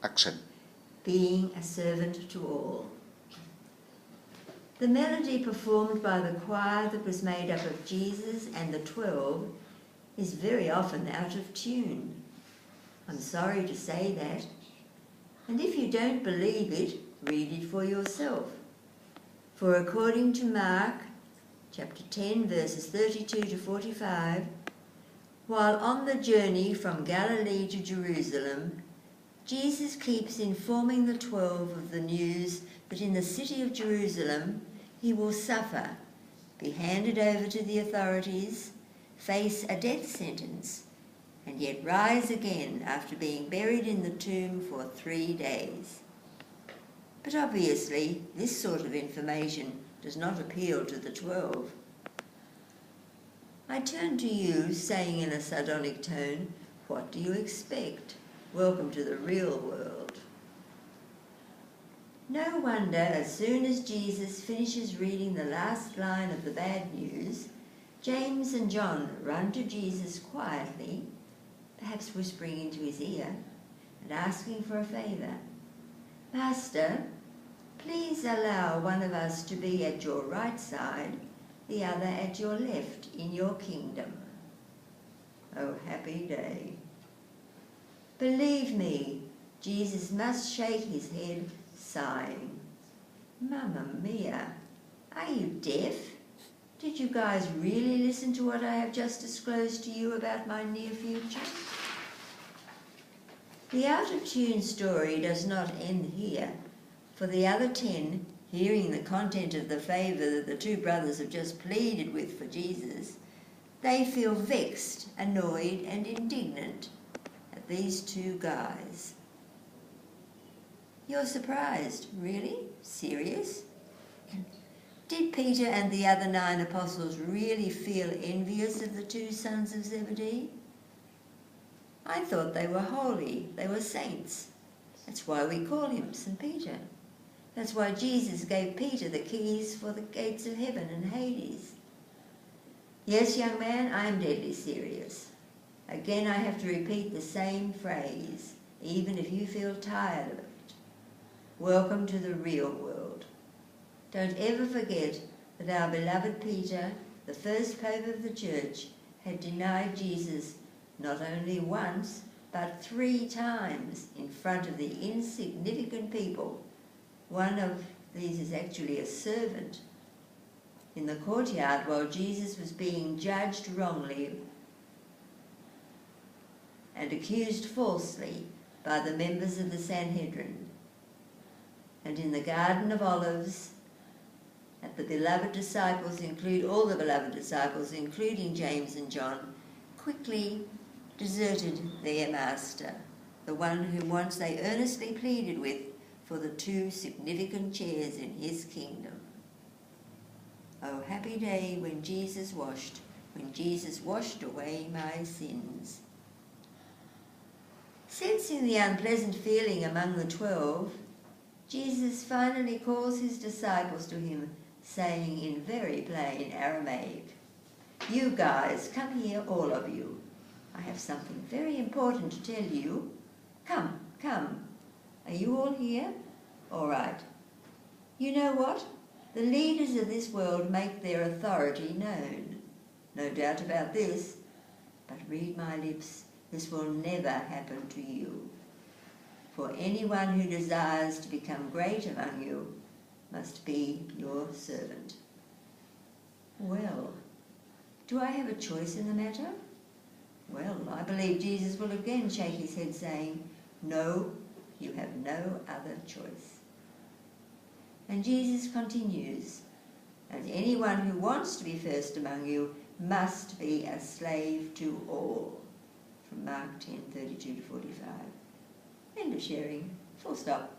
Action. Being a servant to all. The melody performed by the choir that was made up of Jesus and the 12 is very often out of tune. I'm sorry to say that. And if you don't believe it, read it for yourself. For according to Mark, chapter 10, verses 32 to 45, while on the journey from Galilee to Jerusalem, Jesus keeps informing the 12 of the news that in the city of Jerusalem he will suffer, be handed over to the authorities, face a death sentence, and yet rise again after being buried in the tomb for 3 days. But obviously, this sort of information does not appeal to the 12. I turn to you, saying in a sardonic tone, "What do you expect? Welcome to the real world." No wonder, as soon as Jesus finishes reading the last line of the bad news, James and John run to Jesus quietly, perhaps whispering into his ear, and asking for a favour. "Master, please allow one of us to be at your right side, the other at your left in your kingdom." Oh, happy day. Believe me, Jesus must shake his head, sighing. Mamma mia, are you deaf? Did you guys really listen to what I have just disclosed to you about my near future? The out-of-tune story does not end here, for the other 10, hearing the content of the favour that the 2 brothers have just pleaded with for Jesus, they feel vexed, annoyed and indignant at these 2 guys. You're surprised, really? Serious? Did Peter and the other 9 apostles really feel envious of the 2 sons of Zebedee? I thought they were holy, they were saints. That's why we call him St. Peter. That's why Jesus gave Peter the keys for the gates of heaven and Hades. Yes, young man, I am deadly serious. Again, I have to repeat the same phrase, even if you feel tired of it. Welcome to the real world. Don't ever forget that our beloved Peter, the first Pope of the Church, had denied Jesus not only once, but 3 times in front of the insignificant people. One of these is actually a servant in the courtyard while Jesus was being judged wrongly and accused falsely by the members of the Sanhedrin. And in the Garden of Olives, all the beloved disciples, including James and John, quickly deserted their master, the one whom once they earnestly pleaded with for the 2 significant chairs in his kingdom. Oh, happy day when Jesus washed away my sins. Sensing the unpleasant feeling among the 12, Jesus finally calls his disciples to him, saying in very plain Aramaic, "You guys, come here, all of you. I have something very important to tell you. Come, come. Are you all here? All right. You know what? The leaders of this world make their authority known. No doubt about this. But read my lips, this will never happen to you. For anyone who desires to become great among you must be your servant." Well, do I have a choice in the matter? Well, I believe Jesus will again shake his head saying, "No, you have no other choice." And Jesus continues, "And anyone who wants to be first among you must be a slave to all." From Mark 10:32 to 45. End of sharing. Full stop.